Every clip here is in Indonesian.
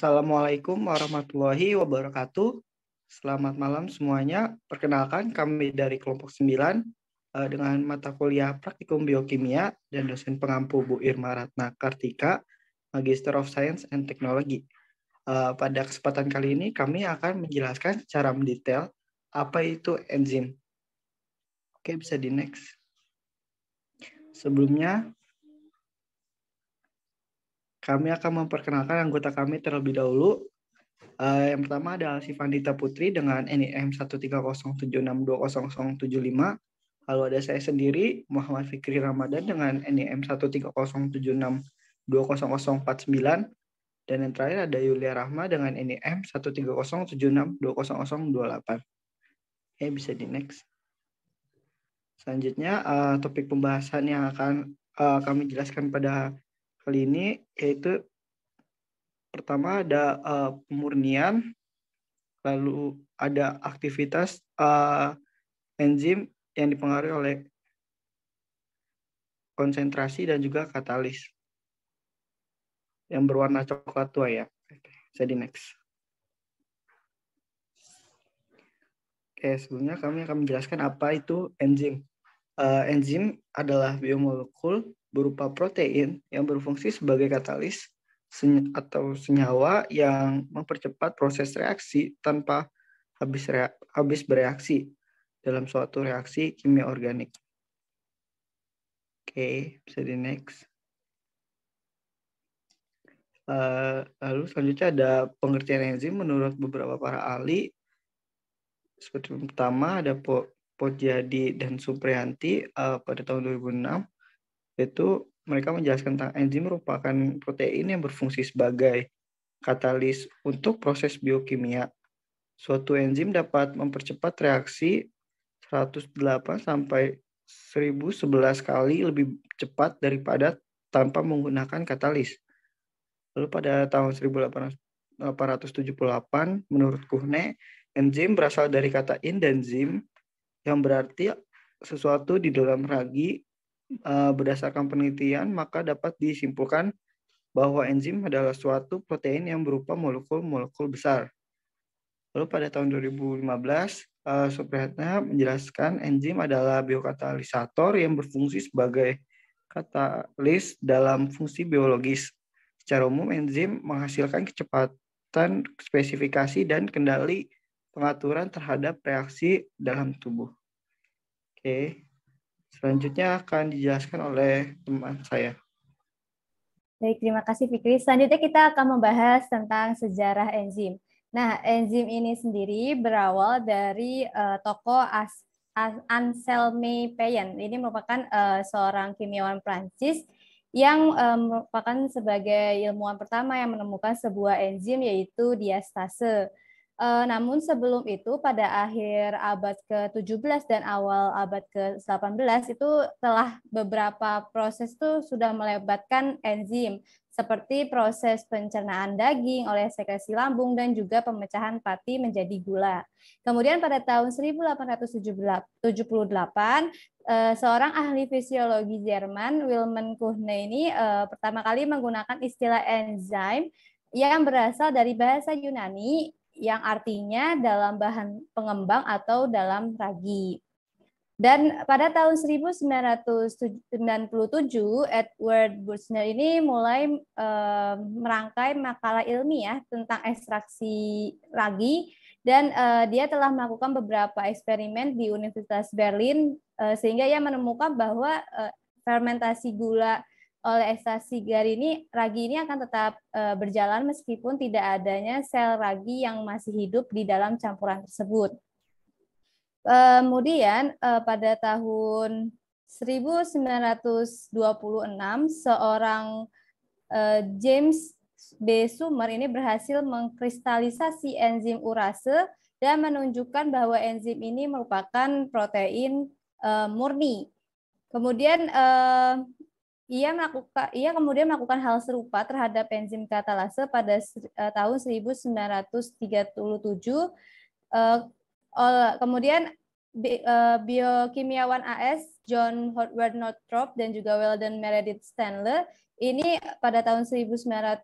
Assalamualaikum warahmatullahi wabarakatuh. Selamat malam semuanya. Perkenalkan kami dari kelompok 9 dengan mata kuliah Praktikum Biokimia dan dosen pengampu Bu Irma Ratna Kartika, Magister of Science and Technology. Pada kesempatan kali ini kami akan menjelaskan secara mendetail apa itu enzim. Oke, bisa di next. Sebelumnya, kami akan memperkenalkan anggota kami terlebih dahulu. Yang pertama adalah Sivanita Putri dengan NIM 13076200075. Lalu ada saya sendiri, Muhammad Fikri Ramadan dengan NIM 13076200049. Dan yang terakhir ada Yulia Rahma dengan NIM 13076200028. Oke, bisa di next. Selanjutnya, topik pembahasan yang akan kami jelaskan pada kali ini yaitu pertama ada pemurnian, lalu ada aktivitas enzim yang dipengaruhi oleh konsentrasi dan juga katalis yang berwarna coklat tua ya. Oke, bisa di next. Oke, sebelumnya kami akan menjelaskan apa itu enzim. Enzim adalah biomolekul berupa protein yang berfungsi sebagai katalis atau senyawa yang mempercepat proses reaksi tanpa habis bereaksi dalam suatu reaksi kimia organik. Oke, bisa di next. Lalu selanjutnya ada pengertian enzim menurut beberapa para ahli. Seperti pertama ada Podjadi dan Supriyanti pada tahun 2006. Yaitu mereka menjelaskan tentang enzim merupakan protein yang berfungsi sebagai katalis untuk proses biokimia. Suatu enzim dapat mempercepat reaksi 108 sampai 1011 kali lebih cepat daripada tanpa menggunakan katalis. Lalu pada tahun 1878, menurut Kuhne, enzim berasal dari kata indenzim yang berarti sesuatu di dalam ragi. Berdasarkan penelitian, maka dapat disimpulkan bahwa enzim adalah suatu protein yang berupa molekul-molekul besar. Lalu pada tahun 2015, Supriyatna menjelaskan enzim adalah biokatalisator yang berfungsi sebagai katalis dalam fungsi biologis. Secara umum, enzim menghasilkan kecepatan, spesifikasi, dan kendali pengaturan terhadap reaksi dalam tubuh. Oke. Selanjutnya akan dijelaskan oleh teman saya. Baik, terima kasih Fikri. Selanjutnya kita akan membahas tentang sejarah enzim. Nah, enzim ini sendiri berawal dari tokoh Anselme Payen. Ini merupakan seorang kimiawan Prancis yang merupakan sebagai ilmuwan pertama yang menemukan sebuah enzim yaitu diastase. Namun sebelum itu pada akhir abad ke-17 dan awal abad ke-18 itu telah beberapa proses itu sudah melibatkan enzim seperti proses pencernaan daging oleh sekresi lambung dan juga pemecahan pati menjadi gula. Kemudian pada tahun 1878 seorang ahli fisiologi Jerman Wilhelm Kuhne ini pertama kali menggunakan istilah enzim yang berasal dari bahasa Yunani yang artinya dalam bahan pengembang atau dalam ragi. Dan pada tahun 1997, Edward Buchner ini mulai merangkai makalah ilmiah tentang ekstraksi ragi dan dia telah melakukan beberapa eksperimen di Universitas Berlin sehingga ia menemukan bahwa fermentasi gula oleh ekstraksi ragi ini akan tetap berjalan meskipun tidak adanya sel ragi yang masih hidup di dalam campuran tersebut. Kemudian pada tahun 1926 seorang James B. Sumer ini berhasil mengkristalisasi enzim urase dan menunjukkan bahwa enzim ini merupakan protein murni. Kemudian ia kemudian melakukan hal serupa terhadap enzim katalase pada tahun 1937. Kemudian biokimiawan AS John Howard Northrop dan juga Weldon Meredith Stanley ini pada tahun 1937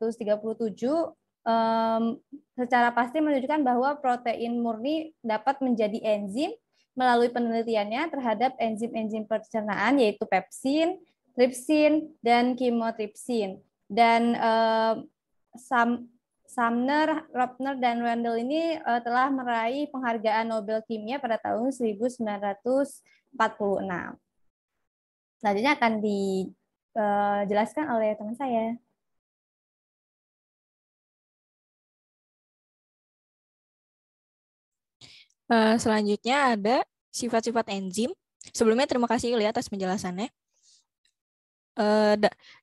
secara pasti menunjukkan bahwa protein murni dapat menjadi enzim melalui penelitiannya terhadap enzim-enzim pencernaan yaitu pepsin, tripsin, dan kimotripsin. Dan Sumner, Ropner, dan Randall ini telah meraih penghargaan Nobel Kimia pada tahun 1946. Selanjutnya akan dijelaskan oleh teman saya. Selanjutnya ada sifat-sifat enzim. Sebelumnya terima kasih Yulia atas penjelasannya.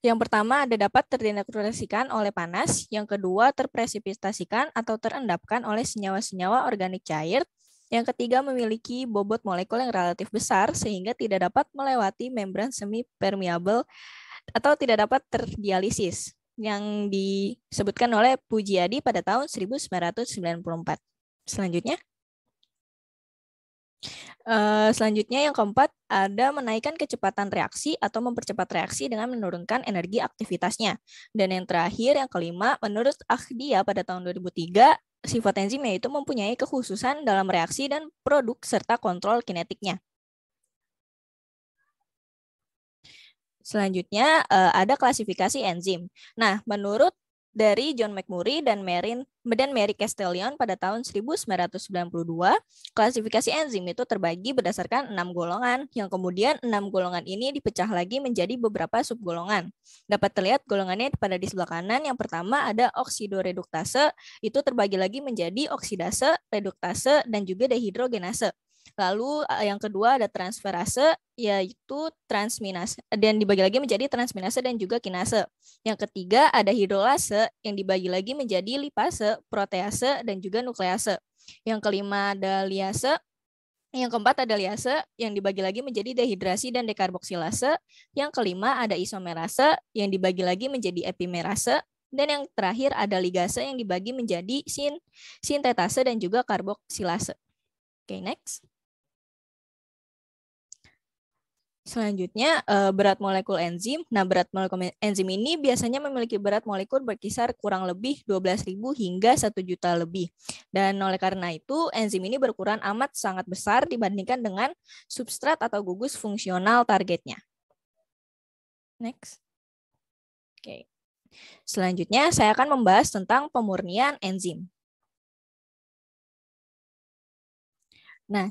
Yang pertama ada dapat terdenaturasikan oleh panas, yang kedua terpresipitasikan atau terendapkan oleh senyawa-senyawa organik cair, yang ketiga memiliki bobot molekul yang relatif besar sehingga tidak dapat melewati membran semi permeable atau tidak dapat terdialisis, yang disebutkan oleh Pujiadi pada tahun 1994. Selanjutnya yang keempat ada menaikkan kecepatan reaksi atau mempercepat reaksi dengan menurunkan energi aktivitasnya. Dan yang terakhir yang kelima, menurut Ahdia pada tahun 2003, sifat enzim yaitu mempunyai kekhususan dalam reaksi dan produk serta kontrol kinetiknya. Selanjutnya ada klasifikasi enzim. Nah, menurut dari John McMurray dan Mary Castellion pada tahun 1992, klasifikasi enzim itu terbagi berdasarkan 6 golongan, yang kemudian 6 golongan ini dipecah lagi menjadi beberapa subgolongan. Dapat terlihat golongannya pada di sebelah kanan. Yang pertama ada oksidoreduktase, itu terbagi lagi menjadi oksidase, reduktase, dan juga dehidrogenase. Lalu yang kedua ada transferase, yaitu transminase, dan dibagi lagi menjadi transminase dan juga kinase. Yang ketiga ada hidrolase, yang dibagi lagi menjadi lipase, protease, dan juga nuklease. Yang kelima ada liase. Yang keempat ada liase, yang dibagi lagi menjadi dehidrasi dan dekarboksilase. Yang kelima ada isomerase, yang dibagi lagi menjadi epimerase. Dan yang terakhir ada ligase, yang dibagi menjadi sintetase dan juga karboksilase. Oke, next. Selanjutnya, berat molekul enzim. Nah, berat molekul enzim ini biasanya memiliki berat molekul berkisar kurang lebih 12.000 hingga 1 juta lebih. Dan oleh karena itu, enzim ini berukuran amat sangat besar dibandingkan dengan substrat atau gugus fungsional targetnya. Next. Oke. Selanjutnya, saya akan membahas tentang pemurnian enzim. Nah,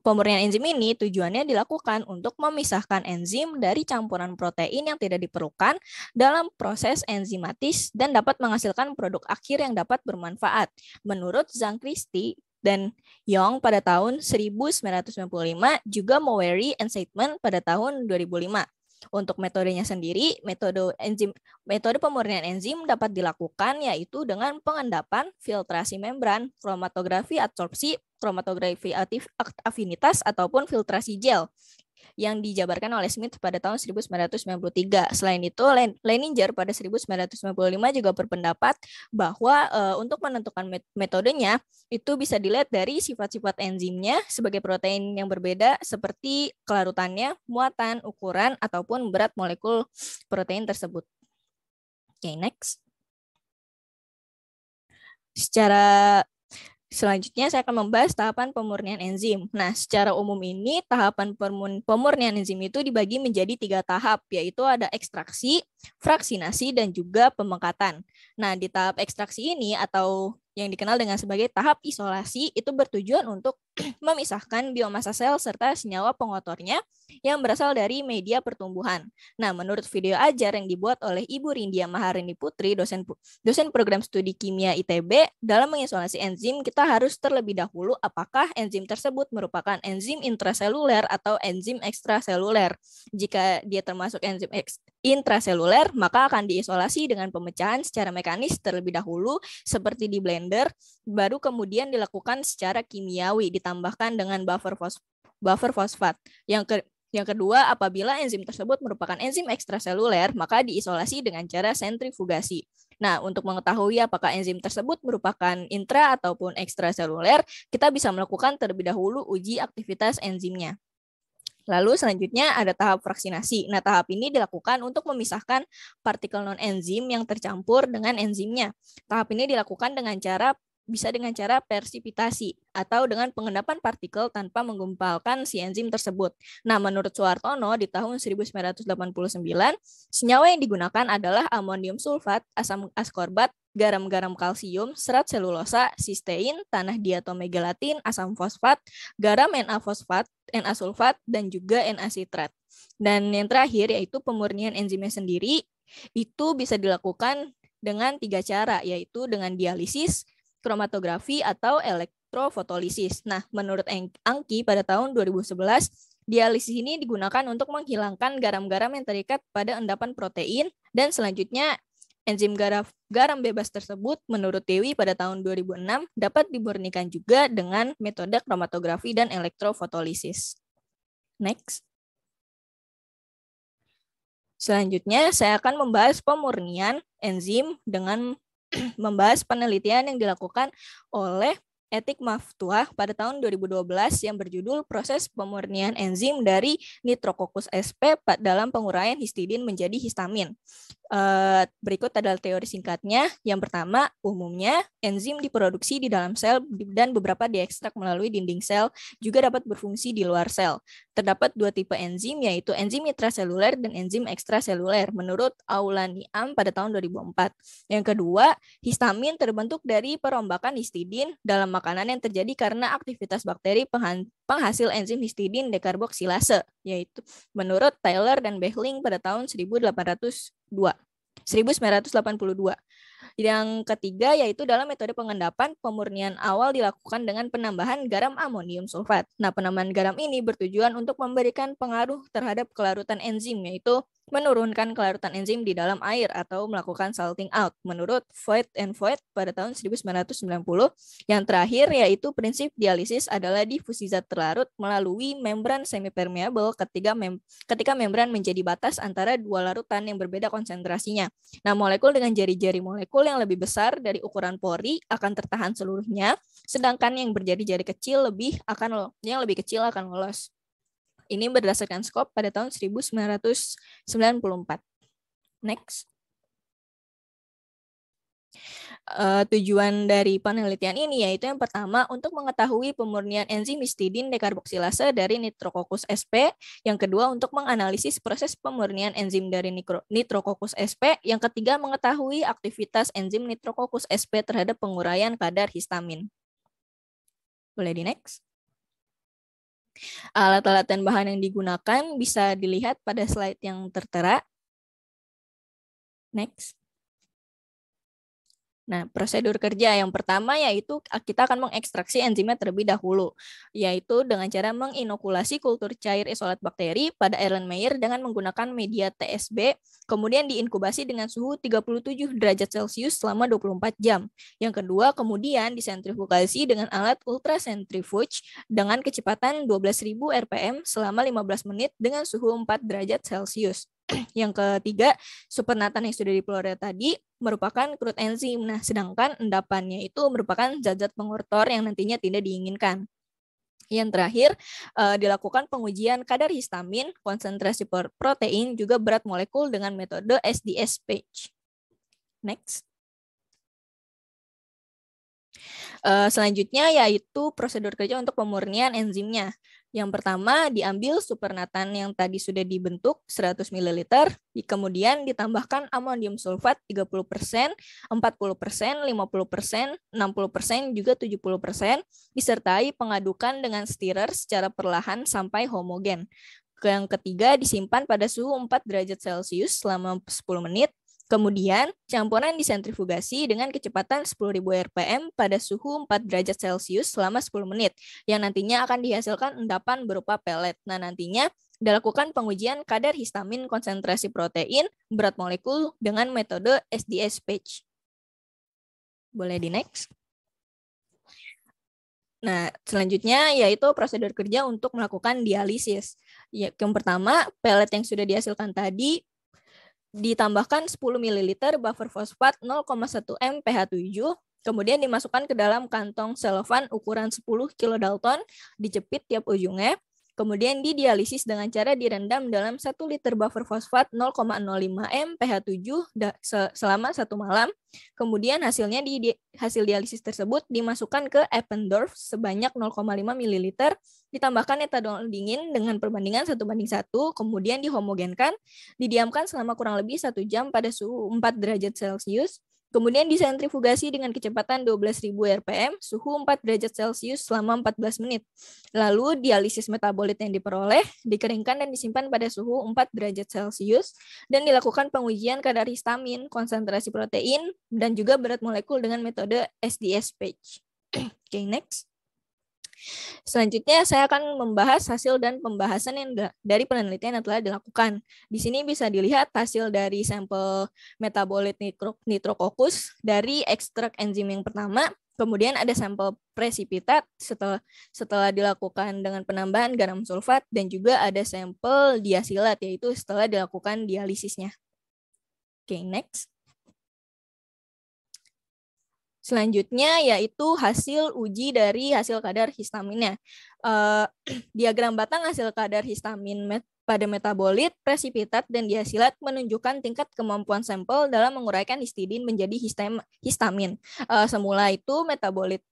pemurnian enzim ini tujuannya dilakukan untuk memisahkan enzim dari campuran protein yang tidak diperlukan dalam proses enzimatis dan dapat menghasilkan produk akhir yang dapat bermanfaat. Menurut Zhang Christie dan Young pada tahun 1995, juga Mowery and Seidman pada tahun 2005. Untuk metodenya sendiri, metode pemurnian enzim dapat dilakukan yaitu dengan pengendapan, filtrasi membran, kromatografi adsorpsi, kromatografi afinitas, ataupun filtrasi gel yang dijabarkan oleh Smith pada tahun 1993. Selain itu, Leininger pada 1995 juga berpendapat bahwa untuk menentukan metodenya itu bisa dilihat dari sifat-sifat enzimnya sebagai protein yang berbeda seperti kelarutannya, muatan, ukuran, ataupun berat molekul protein tersebut. Oke, next. Selanjutnya saya akan membahas tahapan pemurnian enzim. Nah, secara umum ini tahapan pemurnian enzim itu dibagi menjadi 3 tahap, yaitu ada ekstraksi, fraksinasi, dan juga pemengkatan. Nah, di tahap ekstraksi ini atau yang dikenal dengan sebagai tahap isolasi itu bertujuan untuk memisahkan biomasa sel serta senyawa pengotornya yang berasal dari media pertumbuhan. Nah, menurut video ajar yang dibuat oleh Ibu Rindia Maharini Putri, dosen program studi kimia ITB, dalam mengisolasi enzim kita harus terlebih dahulu apakah enzim tersebut merupakan enzim intraseluler atau enzim ekstraseluler. Jika dia termasuk enzim intraseluler, maka akan diisolasi dengan pemecahan secara mekanis terlebih dahulu seperti di blender, baru kemudian dilakukan secara kimiawi ditambahkan dengan buffer fosfat. Yang kedua, apabila enzim tersebut merupakan enzim ekstraseluler, maka diisolasi dengan cara sentrifugasi. Nah, untuk mengetahui apakah enzim tersebut merupakan intra ataupun ekstraseluler, kita bisa melakukan terlebih dahulu uji aktivitas enzimnya. Lalu selanjutnya ada tahap fraksinasi. Nah, tahap ini dilakukan untuk memisahkan partikel non-enzim yang tercampur dengan enzimnya. Tahap ini dilakukan dengan cara persipitasi atau dengan pengendapan partikel tanpa menggumpalkan si enzim tersebut. Nah, menurut Suhartono di tahun 1989, senyawa yang digunakan adalah amonium sulfat, asam askorbat, garam-garam kalsium, serat selulosa, sistein, tanah diatomegalatin, asam fosfat, garam Na-fosfat, Na-sulfat, dan juga Na-sitrat. Dan yang terakhir yaitu pemurnian enzimnya sendiri itu bisa dilakukan dengan 3 cara, yaitu dengan dialisis, kromatografi, atau elektrofotolisis. Nah, menurut Angki pada tahun 2011, dialisis ini digunakan untuk menghilangkan garam-garam yang terikat pada endapan protein, dan selanjutnya enzim garam bebas tersebut menurut Dewi pada tahun 2006 dapat dimurnikan juga dengan metode kromatografi dan elektrofotolisis. Next. Selanjutnya, saya akan membahas pemurnian enzim dengan membahas penelitian yang dilakukan oleh Etik Maftuah pada tahun 2012 yang berjudul Proses Pemurnian Enzim dari Nitrococcus sp dalam penguraian histidin menjadi histamin. Berikut adalah teori singkatnya. Yang pertama, umumnya enzim diproduksi di dalam sel dan beberapa diekstrak melalui dinding sel, juga dapat berfungsi di luar sel. Terdapat 2 tipe enzim, yaitu enzim intraseluler dan enzim ekstraseluler, menurut Aulaniam pada tahun 2004. Yang kedua, histamin terbentuk dari perombakan histidin dalam makanan yang terjadi karena aktivitas bakteri penghasil enzim histidin dekarboksilase, yaitu menurut Taylor dan Behling pada tahun 1982. Yang ketiga yaitu dalam metode pengendapan, pemurnian awal dilakukan dengan penambahan garam amonium sulfat. Nah, penambahan garam ini bertujuan untuk memberikan pengaruh terhadap kelarutan enzim, yaitu menurunkan kelarutan enzim di dalam air atau melakukan salting out, menurut Voigt and Voigt pada tahun 1990. Yang terakhir yaitu prinsip dialisis adalah difusi zat terlarut melalui membran semipermeable ketika membran menjadi batas antara 2 larutan yang berbeda konsentrasinya. Nah, molekul dengan jari-jari molekul yang lebih besar dari ukuran pori akan tertahan seluruhnya, sedangkan yang berjari-jari kecil yang lebih kecil akan lolos. Ini berdasarkan skop pada tahun 1994. Next. Tujuan dari penelitian ini yaitu yang pertama untuk mengetahui pemurnian enzim histidin dekarboksilase dari Nitrococcus sp, yang kedua untuk menganalisis proses pemurnian enzim dari Nitrococcus sp, yang ketiga mengetahui aktivitas enzim Nitrococcus sp terhadap penguraian kadar histamin. Boleh di next. Alat-alat dan bahan yang digunakan bisa dilihat pada slide yang tertera. Next. Nah, prosedur kerja yang pertama yaitu kita akan mengekstraksi enzimnya terlebih dahulu, yaitu dengan cara menginokulasi kultur cair isolat bakteri pada Erlenmeyer dengan menggunakan media TSB, kemudian diinkubasi dengan suhu 37 derajat Celcius selama 24 jam. Yang kedua, kemudian disentrifugasi dengan alat ultrasentrifuge dengan kecepatan 12.000 rpm selama 15 menit dengan suhu 4 derajat Celcius. Yang ketiga, supernatan yang sudah dipelore tadi merupakan crude enzim. Nah, sedangkan endapannya itu merupakan zat-zat pengortor yang nantinya tidak diinginkan. Yang terakhir, dilakukan pengujian kadar histamin, konsentrasi protein, juga berat molekul dengan metode SDS-PAGE. Next. Selanjutnya yaitu prosedur kerja untuk pemurnian enzimnya. Yang pertama, diambil supernatan yang tadi sudah dibentuk 100 ml, kemudian ditambahkan amonium sulfat 30%, 40%, 50%, 60%, juga 70%, disertai pengadukan dengan stirrer secara perlahan sampai homogen. Yang ketiga, disimpan pada suhu 4 derajat Celcius selama 10 menit. Kemudian, campuran disentrifugasi dengan kecepatan 10.000 rpm pada suhu 4 derajat Celcius selama 10 menit, yang nantinya akan dihasilkan endapan berupa pelet. Nah, nantinya dilakukan pengujian kadar histamin, konsentrasi protein, berat molekul dengan metode SDS-PAGE. Boleh di next. Nah, selanjutnya yaitu prosedur kerja untuk melakukan dialisis. Yang pertama, pelet yang sudah dihasilkan tadi ditambahkan 10 ml buffer fosfat 0,1 m pH 7, kemudian dimasukkan ke dalam kantong selofan ukuran 10 kilodalton, dijepit tiap ujungnya, Kemudian didialisis dengan cara direndam dalam 1 liter buffer fosfat 0,05 m pH 7 selama 1 malam. Kemudian hasil dialisis tersebut dimasukkan ke Eppendorf sebanyak 0,5 ml, ditambahkan etanol dingin dengan perbandingan 1:1, kemudian dihomogenkan, didiamkan selama kurang lebih 1 jam pada suhu 4 derajat Celcius. Kemudian disentrifugasi dengan kecepatan 12.000 rpm, suhu 4 derajat Celcius selama 14 menit. Lalu dialisis metabolit yang diperoleh, dikeringkan dan disimpan pada suhu 4 derajat Celcius, dan dilakukan pengujian kadar histamin, konsentrasi protein, dan juga berat molekul dengan metode SDS-PAGE. Oke, next. Selanjutnya saya akan membahas hasil dan pembahasan yang dari penelitian yang telah dilakukan. Di sini bisa dilihat hasil dari sampel metabolit nitrococcus dari ekstrak enzim yang pertama. Kemudian ada sampel presipitat setelah dilakukan dengan penambahan garam sulfat, dan juga ada sampel diasilat, yaitu setelah dilakukan dialisisnya. Oke, next. Selanjutnya yaitu hasil uji dari hasil kadar histaminnya. Diagram batang hasil kadar histamin pada metabolit, presipitat, dan diasilat menunjukkan tingkat kemampuan sampel dalam menguraikan histidin menjadi histamin. Semula itu metabolit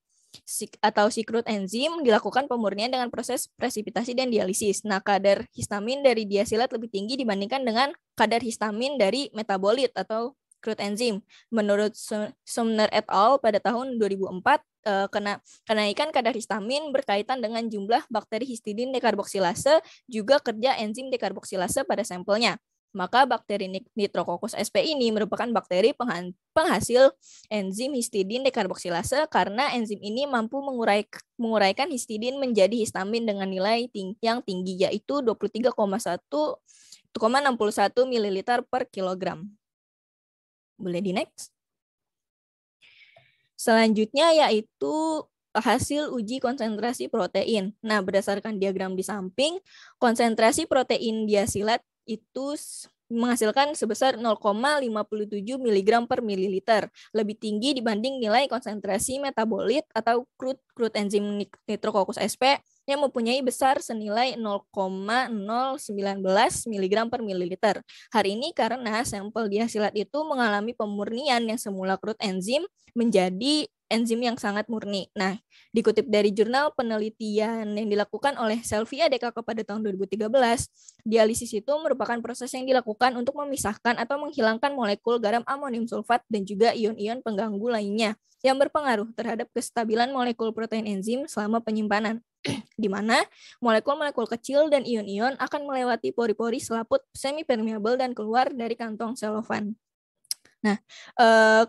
atau sikrut enzim dilakukan pemurnian dengan proses presipitasi dan dialisis. Nah, kadar histamin dari diasilat lebih tinggi dibandingkan dengan kadar histamin dari metabolit atau crude enzim. Menurut Sumner et al. Pada tahun 2004, kenaikan kadar histamin berkaitan dengan jumlah bakteri histidin dekarboksilase, juga kerja enzim dekarboksilase pada sampelnya. Maka bakteri Nitrococcus sp ini merupakan bakteri penghasil enzim histidin dekarboksilase karena enzim ini mampu menguraikan histidin menjadi histamin dengan nilai yang tinggi, yaitu 23,61 ml per kilogram. Boleh di next. Selanjutnya yaitu hasil uji konsentrasi protein. Nah, berdasarkan diagram di samping, konsentrasi protein diasilat itu menghasilkan sebesar 0,57 mg per mililiter, lebih tinggi dibanding nilai konsentrasi metabolit atau crude enzim Nitrococcus sp yang mempunyai besar senilai 0,019 mg per mililiter. Hal ini karena sampel diasilat itu mengalami pemurnian yang semula crude enzim menjadi enzim yang sangat murni. Nah, dikutip dari jurnal penelitian yang dilakukan oleh Selvia DKK pada tahun 2013, dialisis itu merupakan proses yang dilakukan untuk memisahkan atau menghilangkan molekul garam amonium sulfat dan juga ion-ion pengganggu lainnya yang berpengaruh terhadap kestabilan molekul protein enzim selama penyimpanan, di mana molekul-molekul kecil dan ion-ion akan melewati pori-pori selaput semi-permeable dan keluar dari kantong selofan. Nah,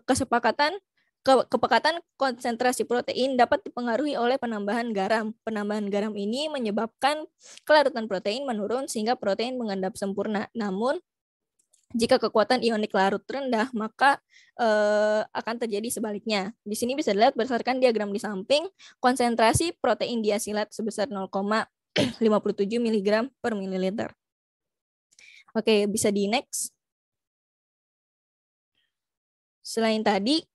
kepekatan konsentrasi protein dapat dipengaruhi oleh penambahan garam. Penambahan garam ini menyebabkan kelarutan protein menurun sehingga protein mengendap sempurna. Namun, jika kekuatan ionik larut rendah, maka akan terjadi sebaliknya. Di sini bisa dilihat berdasarkan diagram di samping, konsentrasi protein diasilat sebesar 0,57 mg per mililiter. Oke, bisa di next. Selain tadi,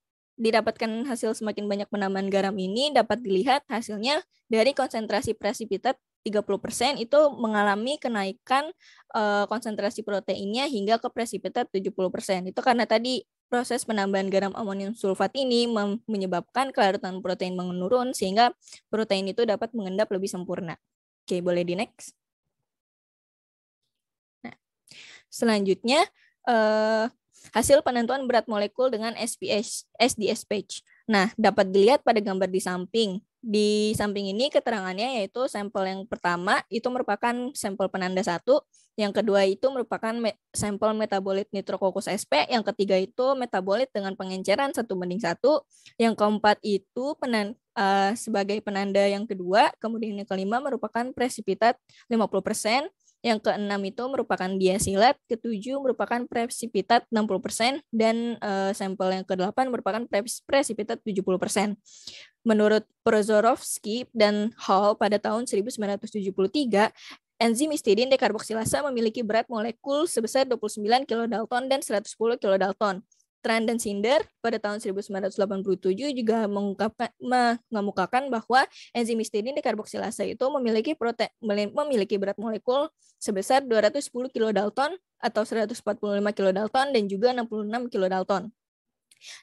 didapatkan hasil semakin banyak penambahan garam ini dapat dilihat hasilnya dari konsentrasi presipitat 30% itu mengalami kenaikan konsentrasi proteinnya hingga ke presipitat 70%. Itu karena tadi proses penambahan garam amonium sulfat ini menyebabkan kelarutan protein menurun sehingga protein itu dapat mengendap lebih sempurna. Oke, boleh di next. Nah, selanjutnya hasil penentuan berat molekul dengan SDS-PAGE. Nah, dapat dilihat pada gambar di samping. Di samping ini keterangannya yaitu sampel yang pertama itu merupakan sampel penanda 1, yang kedua itu merupakan sampel metabolit Nitrococcus sp, yang ketiga itu metabolit dengan pengenceran 1:1, yang keempat itu sebagai penanda yang kedua, kemudian yang kelima merupakan presipitat 50%, yang keenam itu merupakan diasilat, ketujuh merupakan presipitat 60%, dan sampel yang ke-8 merupakan presipitat 70%. Menurut Prozorovsky dan Hall pada tahun 1973, enzim histidin dekarboksilase memiliki berat molekul sebesar 29 kilodalton dan 110 kilodalton. Tran dan Cinder pada tahun 1987 juga mengemukakan bahwa enzim histidin dekarboksilase itu memiliki berat molekul sebesar 210 kilodalton atau 145 kilodalton dan juga 66 kilodalton.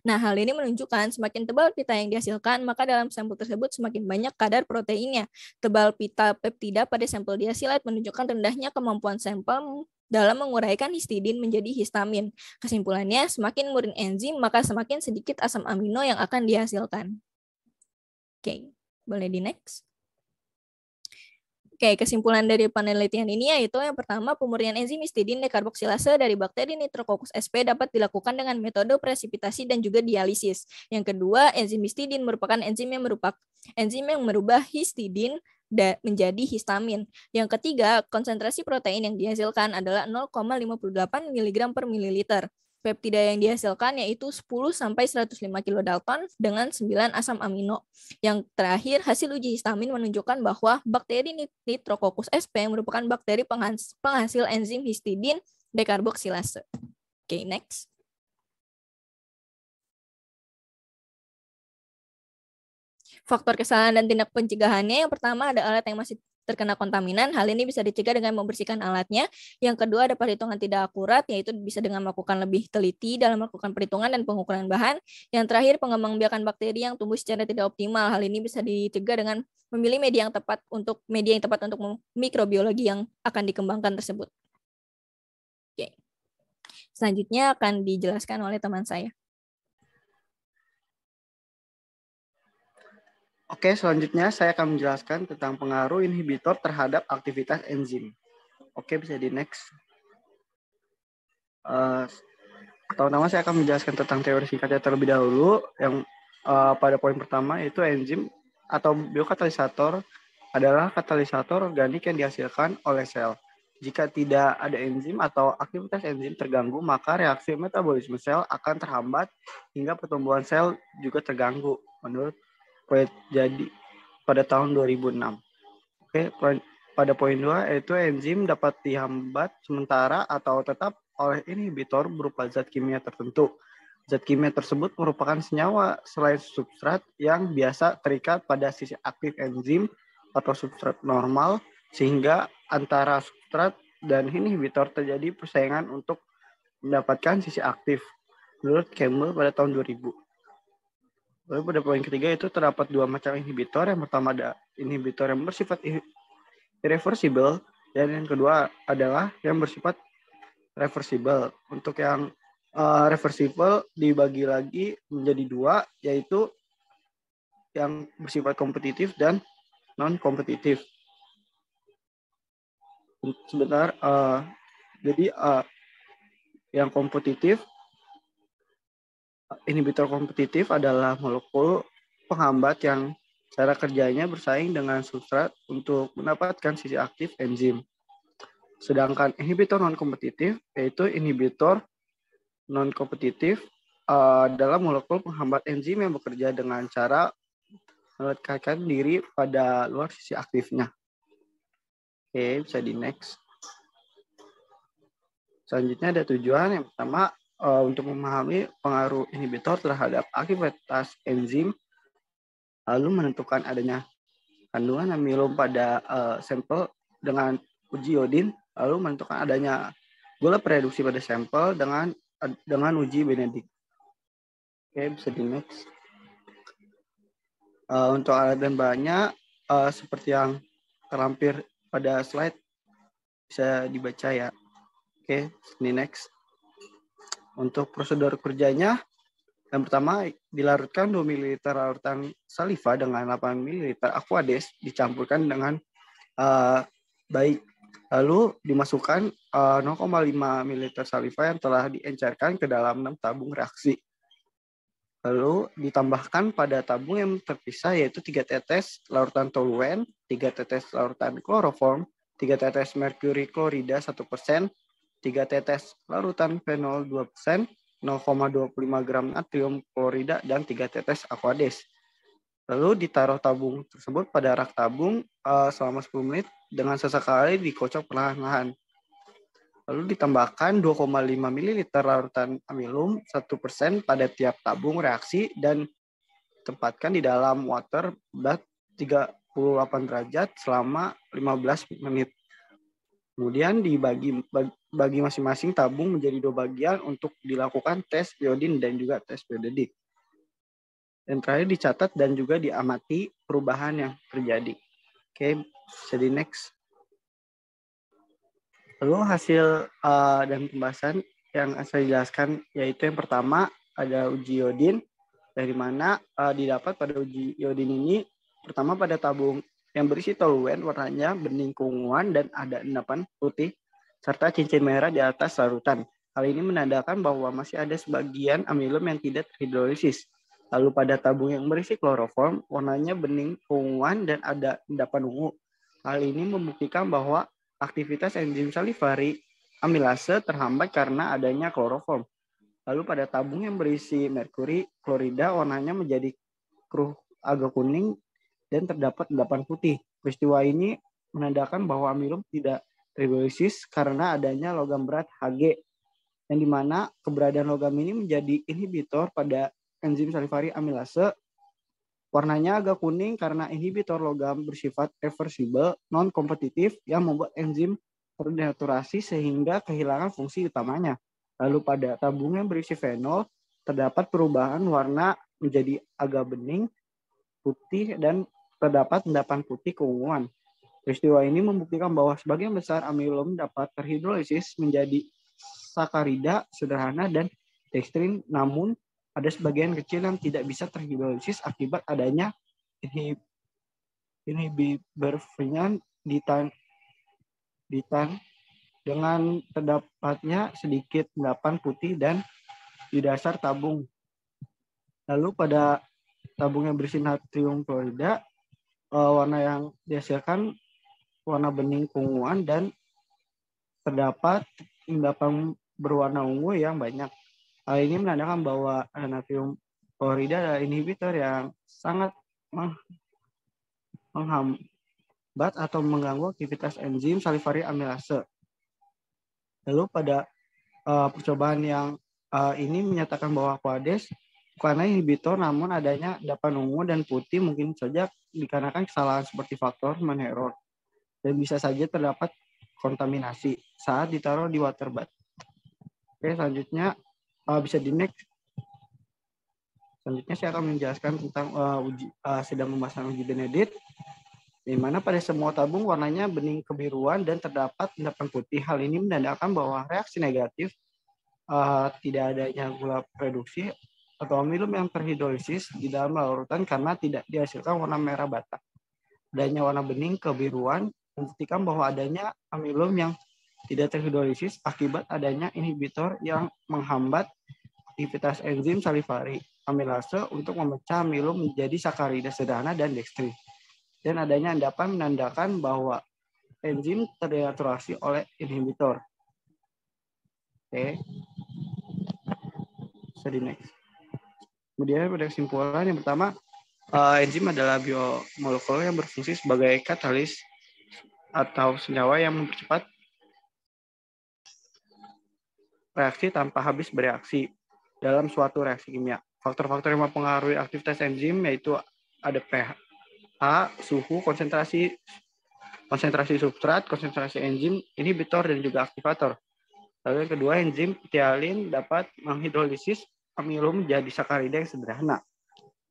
Nah, hal ini menunjukkan semakin tebal pita yang dihasilkan, maka dalam sampel tersebut semakin banyak kadar proteinnya. Tebal pita peptida pada sampel diasilat menunjukkan rendahnya kemampuan sampel dalam menguraikan histidin menjadi histamin. Kesimpulannya, semakin murni enzim, maka semakin sedikit asam amino yang akan dihasilkan. Oke, boleh di next. Oke, kesimpulan dari penelitian ini yaitu yang pertama, pemurnian enzim histidin dekarboksilase dari bakteri Nitrococcus sp dapat dilakukan dengan metode presipitasi dan juga dialisis. Yang kedua, enzim histidin merupakan enzim yang merubah histidin menjadi histamin. Yang ketiga, konsentrasi protein yang dihasilkan adalah 0,58 mg per mililiter. Peptida yang dihasilkan yaitu 10-105 kilodalton dengan 9 asam amino. Yang terakhir, hasil uji histamin menunjukkan bahwa bakteri Nitrococcus sp merupakan bakteri penghasil enzim histidin dekarboksilase. Oke, next. Faktor kesalahan dan tindak pencegahannya, yang pertama ada alat yang masih terkena kontaminan. Hal ini bisa dicegah dengan membersihkan alatnya. Yang kedua ada perhitungan tidak akurat, yaitu bisa dengan melakukan lebih teliti dalam melakukan perhitungan dan pengukuran bahan. Yang terakhir, pengembangbiakan bakteri yang tumbuh secara tidak optimal. Hal ini bisa dicegah dengan memilih media yang tepat untuk mikrobiologi yang akan dikembangkan tersebut. Oke. Selanjutnya akan dijelaskan oleh teman saya. Oke, selanjutnya saya akan menjelaskan tentang pengaruh inhibitor terhadap aktivitas enzim. Oke, bisa di next. Pertama saya akan menjelaskan tentang teori singkatnya terlebih dahulu. Yang pada poin pertama yaitu enzim atau biokatalisator adalah katalisator organik yang dihasilkan oleh sel. Jika tidak ada enzim atau aktivitas enzim terganggu, maka reaksi metabolisme sel akan terhambat hingga pertumbuhan sel juga terganggu. Menurut jadi pada tahun 2006. Oke, pada poin 2 yaitu enzim dapat dihambat sementara atau tetap oleh inhibitor berupa zat kimia tertentu. Zat kimia tersebut merupakan senyawa selain substrat yang biasa terikat pada sisi aktif enzim atau substrat normal, sehingga antara substrat dan inhibitor terjadi persaingan untuk mendapatkan sisi aktif. Menurut Campbell pada tahun 2000. Lalu pada poin ketiga itu terdapat dua macam inhibitor. Yang pertama ada inhibitor yang bersifat irreversible dan yang kedua adalah yang bersifat reversible. Untuk yang reversible dibagi lagi menjadi dua, yaitu yang bersifat kompetitif dan non-kompetitif. Sebentar, jadi yang kompetitif, inhibitor kompetitif adalah molekul penghambat yang cara kerjanya bersaing dengan substrat untuk mendapatkan sisi aktif enzim. Sedangkan inhibitor non-kompetitif, yaitu inhibitor non-kompetitif adalah molekul penghambat enzim yang bekerja dengan cara melekatkan diri pada luar sisi aktifnya. Oke, bisa di next. Selanjutnya ada tujuan. Yang pertama, untuk memahami pengaruh inhibitor terhadap aktivitas enzim, lalu menentukan adanya kandungan amilum pada sampel dengan uji iodin, lalu menentukan adanya gula pereduksi pada sampel dengan uji Benedict. Oke, bisa di next. Untuk alat dan bahannya, seperti yang terlampir pada slide, bisa dibaca ya. Oke, di next. Untuk prosedur kerjanya, yang pertama dilarutkan 2 ml larutan saliva dengan 8 ml aquades dicampurkan dengan baik. Lalu dimasukkan 0,5 ml saliva yang telah diencerkan ke dalam 6 tabung reaksi. Lalu ditambahkan pada tabung yang terpisah yaitu 3 tetes larutan toluen, 3 tetes larutan kloroform, 3 tetes merkuri klorida 1%, 3 tetes larutan fenol 2%, 0,25 gram natrium klorida, dan 3 tetes aquades. Lalu ditaruh tabung tersebut pada rak tabung selama 10 menit dengan sesekali dikocok perlahan-lahan. Lalu ditambahkan 2,5 ml larutan amilum 1% pada tiap tabung reaksi dan tempatkan di dalam water bath 38 derajat selama 15 menit. Kemudian bagi masing-masing tabung menjadi 2 bagian untuk dilakukan tes iodin dan juga tes periodik. Dan terakhir dicatat dan juga diamati perubahan yang terjadi. Oke, jadi next. Lalu hasil dan pembahasan yang saya jelaskan yaitu yang pertama ada uji iodin, dari mana didapat pada uji iodin ini pertama pada tabung yang berisi toluen warnanya bening keunguan dan ada endapan putih serta cincin merah di atas larutan. Hal ini menandakan bahwa masih ada sebagian amilum yang tidak terhidrolisis. Lalu pada tabung yang berisi kloroform warnanya bening keunguan dan ada endapan ungu. Hal ini membuktikan bahwa aktivitas enzim salivary amilase terhambat karena adanya kloroform. Lalu pada tabung yang berisi merkuri klorida warnanya menjadi keruh agak kuning dan terdapat endapan putih. Peristiwa ini menandakan bahwa amilum tidak terhidrolisis karena adanya logam berat Hg, yang dimana keberadaan logam ini menjadi inhibitor pada enzim salivary amilase. Warnanya agak kuning karena inhibitor logam bersifat reversibel non-kompetitif yang membuat enzim terdenaturasi sehingga kehilangan fungsi utamanya. Lalu pada tabung yang berisi fenol terdapat perubahan warna menjadi agak bening, putih, dan terdapat endapan putih keunguan. Peristiwa ini membuktikan bahwa sebagian besar amilum dapat terhidrolisis menjadi sakarida sederhana dan dekstrin, namun ada sebagian kecil yang tidak bisa terhidrolisis akibat adanya inhibitor ditan dengan terdapatnya sedikit endapan putih dan di dasar tabung. Lalu pada tabung yang berisi natrium klorida, warna yang dihasilkan warna bening keunguan dan terdapat endapan berwarna ungu yang banyak. Hal ini menandakan bahwa natrium klorida adalah inhibitor yang sangat menghambat atau mengganggu aktivitas enzim salivary amilase. Lalu pada percobaan yang ini menyatakan bahwa Aquades karena inhibitor namun adanya endapan ungu dan putih mungkin saja dikarenakan kesalahan seperti faktor human error dan bisa saja terdapat kontaminasi saat ditaruh di water bath. Oke, selanjutnya bisa di next. Selanjutnya saya akan menjelaskan tentang sedang pembahasan uji Benedict, di mana pada semua tabung warnanya bening kebiruan dan terdapat endapan putih. Hal ini menandakan bahwa reaksi negatif tidak adanya gula reduksi atau amilum yang terhidrolisis di dalam larutan karena tidak dihasilkan warna merah bata. Adanya warna bening kebiruan membuktikan bahwa adanya amilum yang tidak terhidrolisis akibat adanya inhibitor yang menghambat aktivitas enzim salivary amilase untuk memecah amilum menjadi sakarida sederhana dan dekstrin. Dan adanya endapan menandakan bahwa enzim terdenaturasi oleh inhibitor. Oke. Jadi next. Kemudian pada kesimpulan yang pertama, enzim adalah biomolekul yang berfungsi sebagai katalis atau senyawa yang mempercepat reaksi tanpa habis bereaksi dalam suatu reaksi kimia. Faktor-faktor yang mempengaruhi aktivitas enzim yaitu ada pH, suhu, konsentrasi substrat, konsentrasi enzim, inhibitor, dan juga aktivator. Lalu yang kedua, enzim tialin dapat menghidrolisis amilum menjadi sakarida yang sederhana.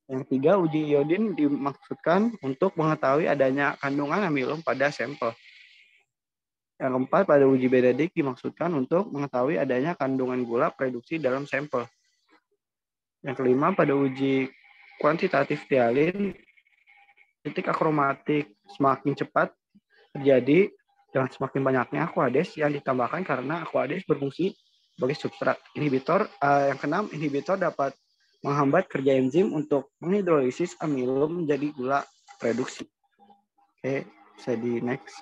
Yang ketiga, uji iodin dimaksudkan untuk mengetahui adanya kandungan amilum pada sampel. Yang keempat, pada uji Benedict dimaksudkan untuk mengetahui adanya kandungan gula reduksi dalam sampel. Yang kelima, pada uji kuantitatif tialin, titik akromatik semakin cepat terjadi dengan semakin banyaknya Aquades yang ditambahkan karena Aquades berfungsi sebagai substrat. Inhibitor, yang keenam, inhibitor dapat menghambat kerja enzim untuk menghidrolisis amilum menjadi gula reduksi. Oke, saya di next.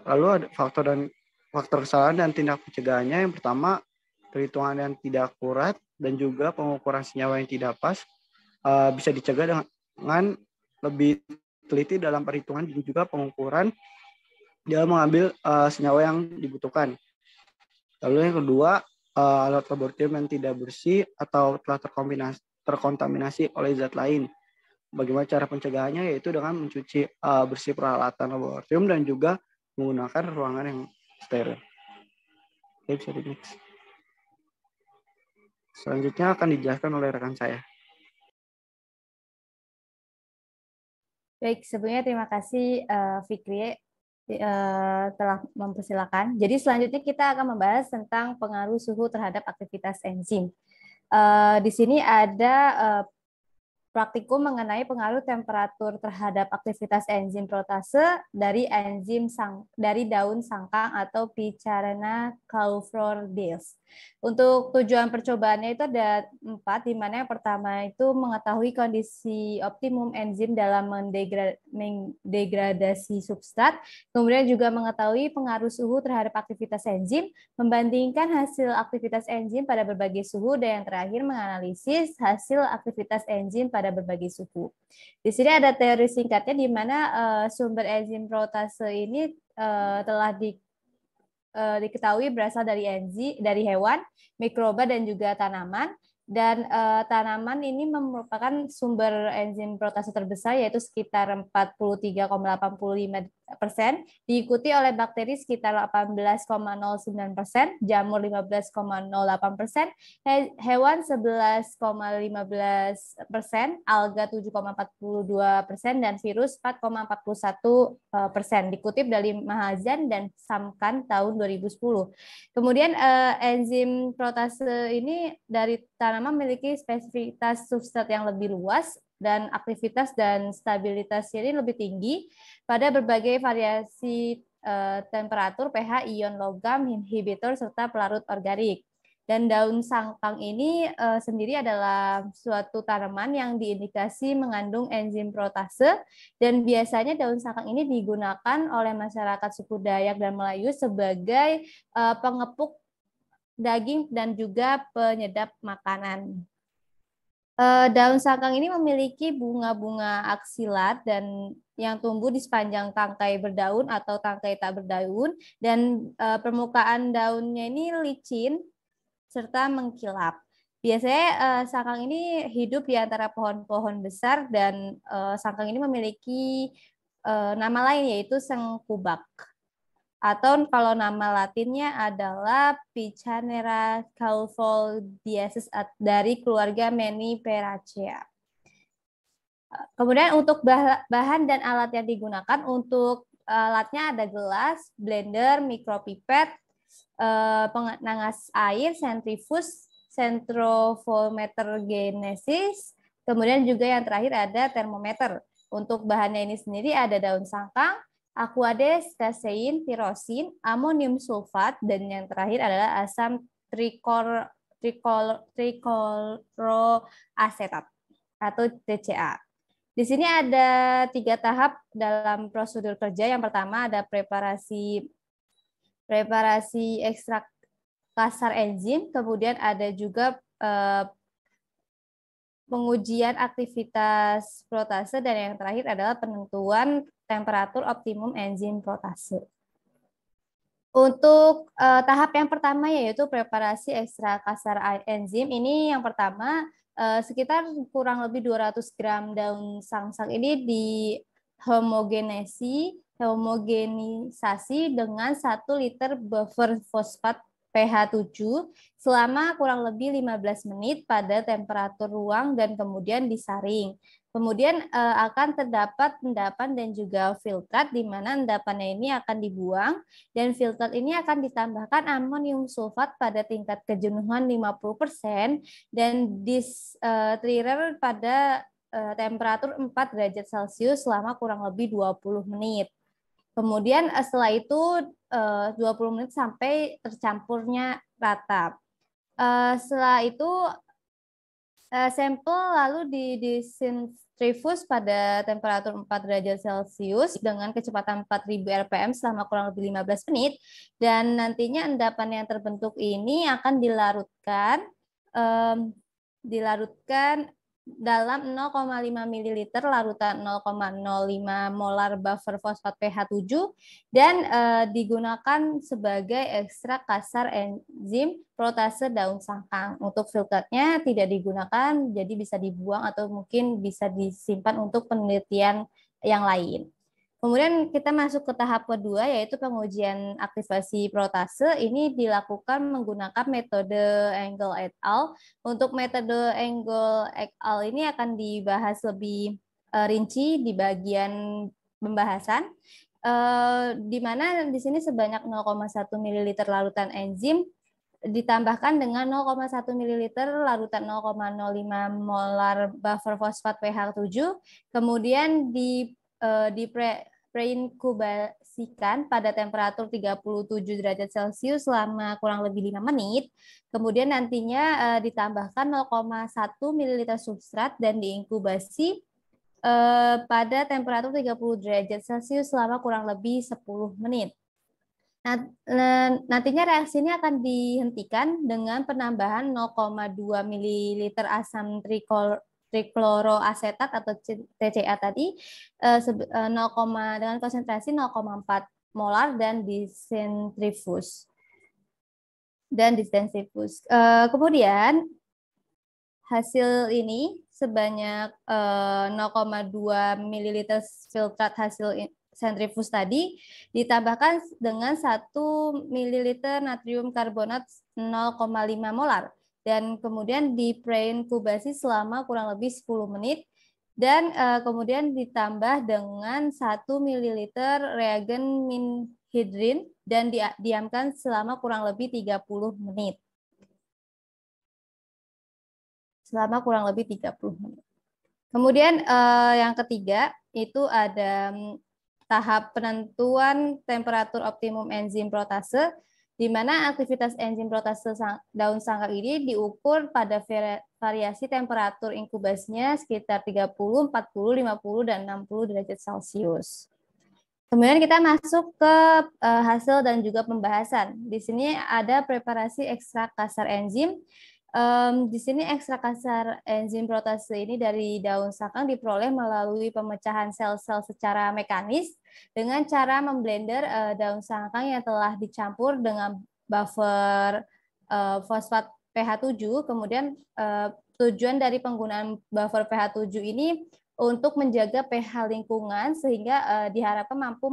Lalu ada faktor kesalahan dan tindak pencegahannya. Yang pertama, perhitungan yang tidak akurat dan juga pengukuran senyawa yang tidak pas bisa dicegah dengan lebih teliti dalam perhitungan dan juga pengukuran dalam mengambil senyawa yang dibutuhkan. Lalu yang kedua, alat laboratorium yang tidak bersih atau telah terkontaminasi oleh zat lain. Bagaimana cara pencegahannya? Yaitu dengan mencuci bersih peralatan laboratorium dan juga menggunakan ruangan yang steril. Oke, bisa di next. Selanjutnya akan dijelaskan oleh rekan saya. Baik, sebelumnya terima kasih Fikri telah mempersilakan. Jadi selanjutnya kita akan membahas tentang pengaruh suhu terhadap aktivitas enzim. Di sini ada praktikum mengenai pengaruh temperatur terhadap aktivitas enzim protase dari dari daun sangkang atau Picarena caulifloralis. Untuk tujuan percobaannya itu ada 4, di mana yang pertama itu mengetahui kondisi optimum enzim dalam mendegradasi substrat, kemudian juga mengetahui pengaruh suhu terhadap aktivitas enzim, membandingkan hasil aktivitas enzim pada berbagai suhu, dan yang terakhir menganalisis hasil aktivitas enzim pada berbagai suhu. Di sini ada teori singkatnya di mana sumber enzim protase ini telah diketahui berasal dari hewan, mikroba, dan juga tanaman. Dan tanaman ini merupakan sumber enzim protase terbesar, yaitu sekitar 43,85%, diikuti oleh bakteri sekitar 18,09%, jamur 15,08%, hewan 11,15%, alga 7,42%, dan virus 4,41%, dikutip dari Mahazan dan Samkan tahun 2010. Kemudian enzim protase ini dari tanaman memiliki spesifitas substrat yang lebih luas dan aktivitas dan stabilitasnya ini lebih tinggi pada berbagai variasi temperatur, pH, ion logam, inhibitor, serta pelarut organik. Dan daun sangkang ini sendiri adalah suatu tanaman yang diindikasi mengandung enzim protase, dan biasanya daun sangkang ini digunakan oleh masyarakat suku Dayak dan Melayu sebagai pengepuk daging dan juga penyedap makanan. Daun sangkang ini memiliki bunga-bunga aksilat dan yang tumbuh di sepanjang tangkai berdaun atau tangkai tak berdaun, dan permukaan daunnya ini licin serta mengkilap. Biasanya sangkang ini hidup di antara pohon-pohon besar, dan sangkang ini memiliki nama lain yaitu sengkubak. Atau kalau nama latinnya adalah Picanera caulifloriensis dari keluarga Meniperaceae. Kemudian untuk bahan dan alat yang digunakan, untuk alatnya ada gelas, blender, mikropipet, penganas air, sentrifus, centrifugometer genesis, kemudian juga yang terakhir ada termometer. Untuk bahannya ini sendiri ada daun sangkang, aquades, kasein, tirosin, amonium sulfat, dan yang terakhir adalah asam trichloroacetat atau TCA. Di sini ada 3 tahap dalam prosedur kerja. Yang pertama ada preparasi ekstrak kasar enzim, kemudian ada juga pengujian aktivitas protase, dan yang terakhir adalah penentuan temperatur optimum enzim protase. Untuk tahap yang pertama yaitu preparasi ekstrak kasar enzim, ini yang pertama sekitar kurang lebih 200 gram daun sangsang ini homogenisasi dengan 1 liter buffer fosfat pH 7 selama kurang lebih 15 menit pada temperatur ruang, dan kemudian disaring. Kemudian akan terdapat endapan dan juga filtrat, di mana endapannya ini akan dibuang, dan filtrat ini akan ditambahkan amonium sulfat pada tingkat kejenuhan 50% dan distriller pada temperatur 4 derajat Celcius selama kurang lebih 20 menit. Kemudian setelah itu 20 menit sampai tercampurnya rata. Setelah itu sampel lalu disentrifus pada temperatur 4 derajat Celcius dengan kecepatan 4000 rpm selama kurang lebih 15 menit, dan nantinya endapan yang terbentuk ini akan dilarutkan dalam 0,5 ml larutan 0,05 molar buffer fosfat pH 7 dan digunakan sebagai ekstrak kasar enzim protase daun sangkang. Untuk filternya tidak digunakan, jadi bisa dibuang atau mungkin bisa disimpan untuk penelitian yang lain. Kemudian kita masuk ke tahap kedua, yaitu pengujian aktivasi protase. Ini dilakukan menggunakan metode Engel et al. Untuk metode Engel et al. Ini akan dibahas lebih rinci di bagian pembahasan, di mana di sini sebanyak 0,1 ml larutan enzim ditambahkan dengan 0,1 ml larutan 0,05 molar buffer fosfat pH 7, kemudian preinkubasikan pada temperatur 37 derajat Celcius selama kurang lebih 5 menit. Kemudian nantinya ditambahkan 0,1 ml substrat dan diinkubasi pada temperatur 30 derajat Celcius selama kurang lebih 10 menit. Nah, nantinya reaksi ini akan dihentikan dengan penambahan 0,2 ml asam trikloroasetat atau TCA tadi dengan konsentrasi 0,4 molar dan disentrifus. Kemudian hasil ini sebanyak 0,2 ml filtrat hasil sentrifus tadi ditambahkan dengan 1 ml natrium karbonat 0,5 molar dan kemudian dipreinkubasi selama kurang lebih 10 menit dan kemudian ditambah dengan 1 ml reagen minhidrin dan diamkan selama kurang lebih 30 menit. Kemudian yang ketiga itu ada tahap penentuan temperatur optimum enzim protase, di mana aktivitas enzim protase daun sangkang ini diukur pada variasi temperatur inkubasinya sekitar 30, 40, 50, dan 60 derajat Celcius. Kemudian kita masuk ke hasil dan juga pembahasan. Di sini ada preparasi ekstrak kasar enzim. Di sini ekstrak kasar enzim protase ini dari daun sangkang diperoleh melalui pemecahan sel-sel secara mekanis dengan cara memblender daun sangkang yang telah dicampur dengan buffer fosfat pH 7. Kemudian tujuan dari penggunaan buffer pH 7 ini untuk menjaga pH lingkungan sehingga diharapkan mampu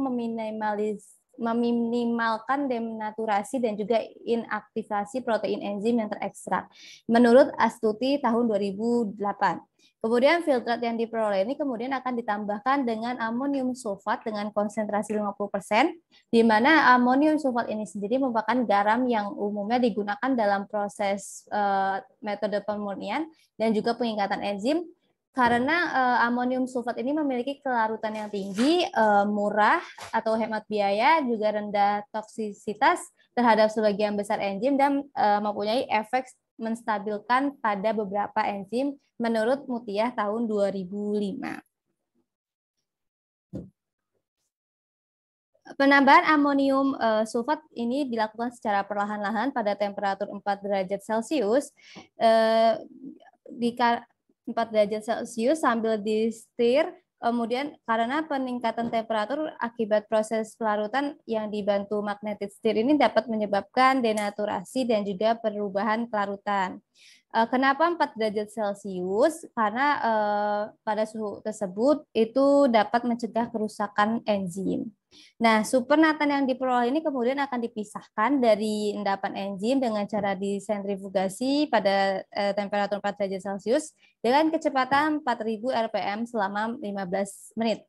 meminimalkan denaturasi dan juga inaktivasi protein enzim yang terekstrak. Menurut Astuti tahun 2008. Kemudian filtrat yang diperoleh ini kemudian akan ditambahkan dengan amonium sulfat dengan konsentrasi 50%, di mana amonium sulfat ini sendiri merupakan garam yang umumnya digunakan dalam proses metode pemurnian dan juga pengingkatan enzim. Karena amonium sulfat ini memiliki kelarutan yang tinggi, murah atau hemat biaya, juga rendah toksisitas terhadap sebagian besar enzim dan mempunyai efek menstabilkan pada beberapa enzim menurut Mutiah tahun 2005. Penambahan amonium sulfat ini dilakukan secara perlahan-lahan pada temperatur 4 derajat Celcius. 4 derajat Celcius sambil di-stir, kemudian karena peningkatan temperatur akibat proses pelarutan yang dibantu magnetic stir ini dapat menyebabkan denaturasi dan juga perubahan kelarutan. Kenapa 4 derajat Celcius? Karena pada suhu tersebut itu dapat mencegah kerusakan enzim. Nah, supernatan yang diperoleh ini kemudian akan dipisahkan dari endapan enzim dengan cara disentrifugasi pada temperatur 4 derajat Celcius dengan kecepatan 4000 rpm selama 15 menit.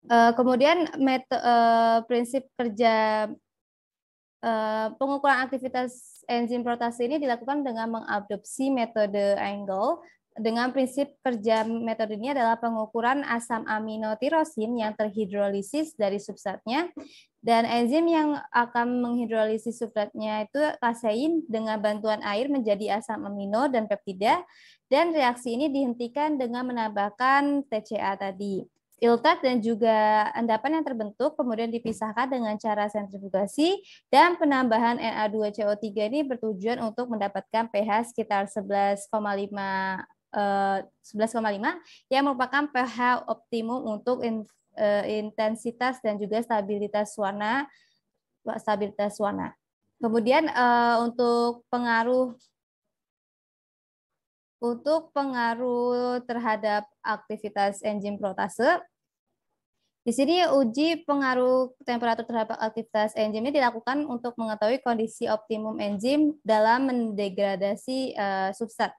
Kemudian prinsip kerja pengukuran aktivitas enzim protase ini dilakukan dengan mengadopsi metode Engel. Dengan prinsip kerja metode ini adalah pengukuran asam amino tirosin yang terhidrolisis dari substratnya, dan enzim yang akan menghidrolisis substratnya itu kasein dengan bantuan air menjadi asam amino dan peptida, dan reaksi ini dihentikan dengan menambahkan TCA tadi. Iltat dan juga endapan yang terbentuk kemudian dipisahkan dengan cara sentrifugasi dan penambahan Na2CO3 ini bertujuan untuk mendapatkan pH sekitar 11,5 yang merupakan pH optimum untuk intensitas dan juga stabilitas warna. Kemudian untuk pengaruh terhadap aktivitas enzim protase, di sini uji pengaruh temperatur terhadap aktivitas enzim ini dilakukan untuk mengetahui kondisi optimum enzim dalam mendegradasi substrat.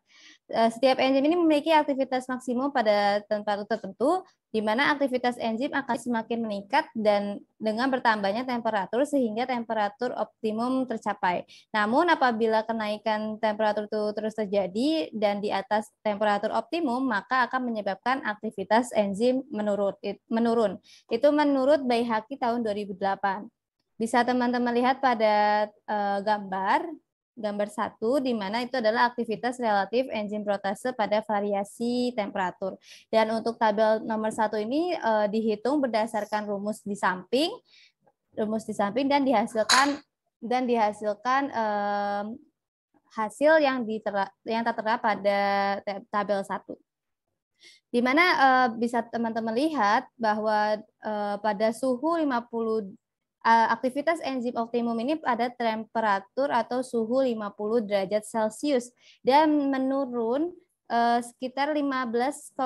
Setiap enzim ini memiliki aktivitas maksimum pada temperatur tertentu, di mana aktivitas enzim akan semakin meningkat dan dengan bertambahnya temperatur sehingga temperatur optimum tercapai. Namun apabila kenaikan temperatur itu terus terjadi dan di atas temperatur optimum, maka akan menyebabkan aktivitas enzim menurun. Itu menurut Baihaqi tahun 2008. Bisa teman-teman lihat pada gambar 1, di mana itu adalah aktivitas relatif enzim protase pada variasi temperatur. Dan untuk tabel nomor 1 ini dihitung berdasarkan rumus di samping dan dihasilkan hasil yang tertera pada tabel 1. Di mana bisa teman-teman lihat bahwa pada suhu 50 aktivitas enzim optimum ini pada temperatur atau suhu 50 derajat Celcius dan menurun sekitar 15,5%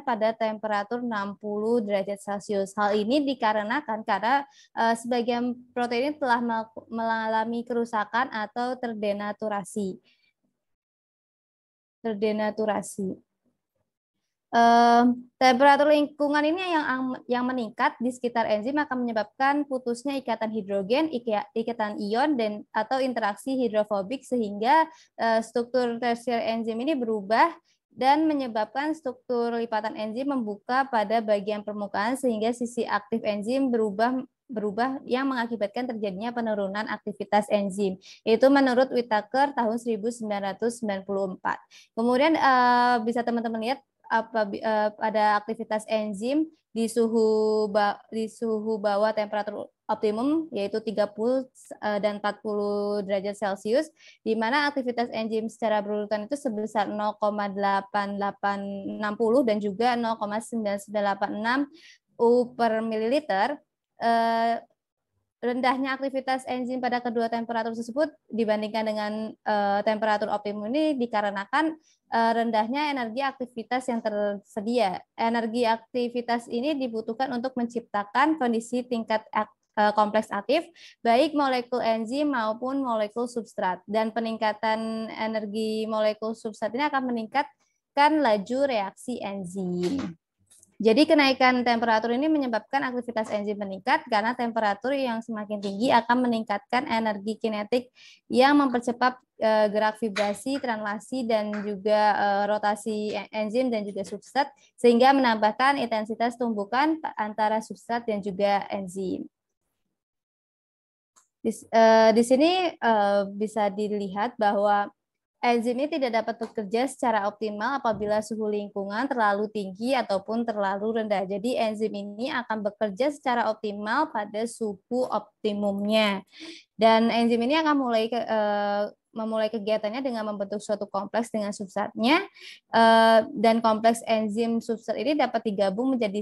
pada temperatur 60 derajat Celcius. Hal ini dikarenakan karena sebagian protein telah mengalami kerusakan atau terdenaturasi. Temperatur lingkungan ini yang meningkat di sekitar enzim akan menyebabkan putusnya ikatan hidrogen, ikatan ion dan atau interaksi hidrofobik sehingga struktur tersier enzim ini berubah dan menyebabkan struktur lipatan enzim membuka pada bagian permukaan sehingga sisi aktif enzim berubah yang mengakibatkan terjadinya penurunan aktivitas enzim. Itu menurut Whittaker tahun 1994. Kemudian bisa teman-teman lihat pada aktivitas enzim di suhu bawah temperatur optimum yaitu 30 dan 40 derajat Celcius, di mana aktivitas enzim secara berurutan itu sebesar 0,8860 dan juga 0,9986 U per mililiter. Rendahnya aktivitas enzim pada kedua temperatur tersebut dibandingkan dengan temperatur optimum ini dikarenakan rendahnya energi aktivitas yang tersedia. Energi aktivitas ini dibutuhkan untuk menciptakan kondisi tingkat kompleks aktif, baik molekul enzim maupun molekul substrat. Dan peningkatan energi molekul substrat ini akan meningkatkan laju reaksi enzim. Jadi kenaikan temperatur ini menyebabkan aktivitas enzim meningkat karena temperatur yang semakin tinggi akan meningkatkan energi kinetik yang mempercepat gerak vibrasi, translasi, dan juga rotasi enzim dan juga substrat sehingga menambahkan intensitas tumbukan antara substrat dan juga enzim. Di sini bisa dilihat bahwa enzim ini tidak dapat bekerja secara optimal apabila suhu lingkungan terlalu tinggi ataupun terlalu rendah. Jadi enzim ini akan bekerja secara optimal pada suhu optimumnya. Dan enzim ini akan memulai kegiatannya dengan membentuk suatu kompleks dengan substratnya. Dan kompleks enzim substrat ini dapat digabung menjadi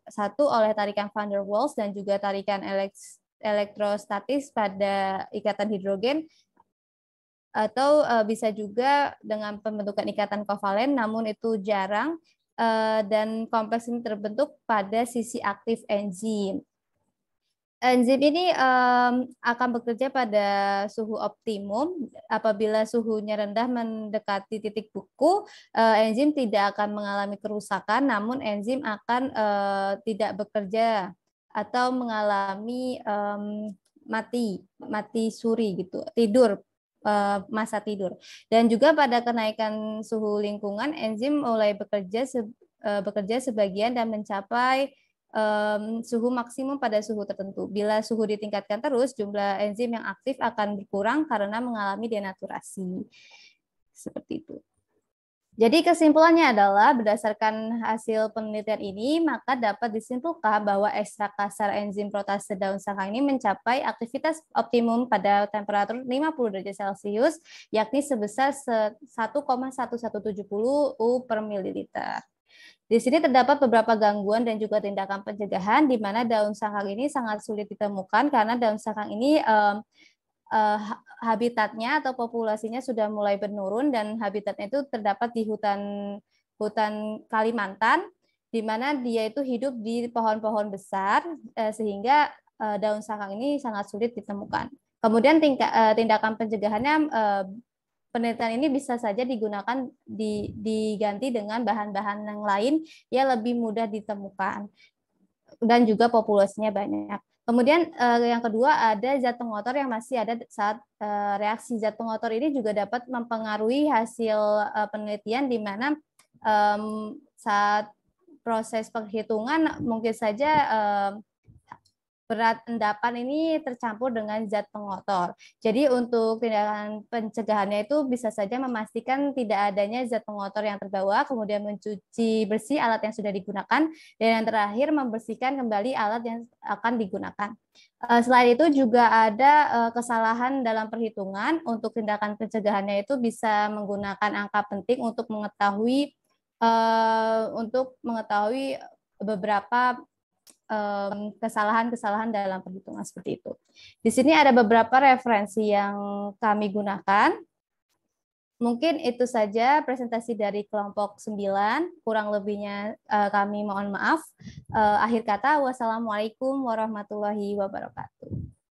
satu oleh tarikan van der Waals dan juga tarikan elektrostatis pada ikatan hidrogen, atau bisa juga dengan pembentukan ikatan kovalen, namun itu jarang, dan kompleks ini terbentuk pada sisi aktif enzim. Enzim ini akan bekerja pada suhu optimum. Apabila suhunya rendah mendekati titik beku, enzim tidak akan mengalami kerusakan, namun enzim akan tidak bekerja atau mengalami mati suri gitu, masa tidur. Dan juga pada kenaikan suhu lingkungan, enzim mulai bekerja sebagian dan mencapai suhu maksimum pada suhu tertentu. Bila suhu ditingkatkan terus, jumlah enzim yang aktif akan berkurang karena mengalami denaturasi. Seperti itu. Jadi kesimpulannya adalah berdasarkan hasil penelitian ini, maka dapat disimpulkan bahwa ekstrak kasar enzim protase daun sankang ini mencapai aktivitas optimum pada temperatur 50 derajat Celcius, yakni sebesar 1,1170 U per mililiter. Di sini terdapat beberapa gangguan dan juga tindakan pencegahan di mana daun sankang ini sangat sulit ditemukan karena daun sankang ini habitatnya atau populasinya sudah mulai menurun dan habitatnya itu terdapat di hutan Kalimantan, di mana dia itu hidup di pohon-pohon besar sehingga daun sankang ini sangat sulit ditemukan. Kemudian tindakan pencegahannya, penelitian ini bisa saja digunakan diganti dengan bahan-bahan yang lain yang lebih mudah ditemukan dan juga populasinya banyak. Kemudian yang kedua ada zat pengotor yang masih ada saat reaksi. Zat pengotor ini juga dapat mempengaruhi hasil penelitian di mana saat proses penghitungan mungkin saja berat endapan ini tercampur dengan zat pengotor. Jadi untuk tindakan pencegahannya itu bisa saja memastikan tidak adanya zat pengotor yang terbawa, kemudian mencuci bersih alat yang sudah digunakan, dan yang terakhir membersihkan kembali alat yang akan digunakan. Selain itu juga ada kesalahan dalam perhitungan. Untuk tindakan pencegahannya itu bisa menggunakan angka penting untuk mengetahui beberapa kesalahan-kesalahan dalam perhitungan seperti itu. Di sini ada beberapa referensi yang kami gunakan. Mungkin itu saja presentasi dari kelompok 9, kurang lebihnya kami mohon maaf. Akhir kata, wassalamualaikum warahmatullahi wabarakatuh.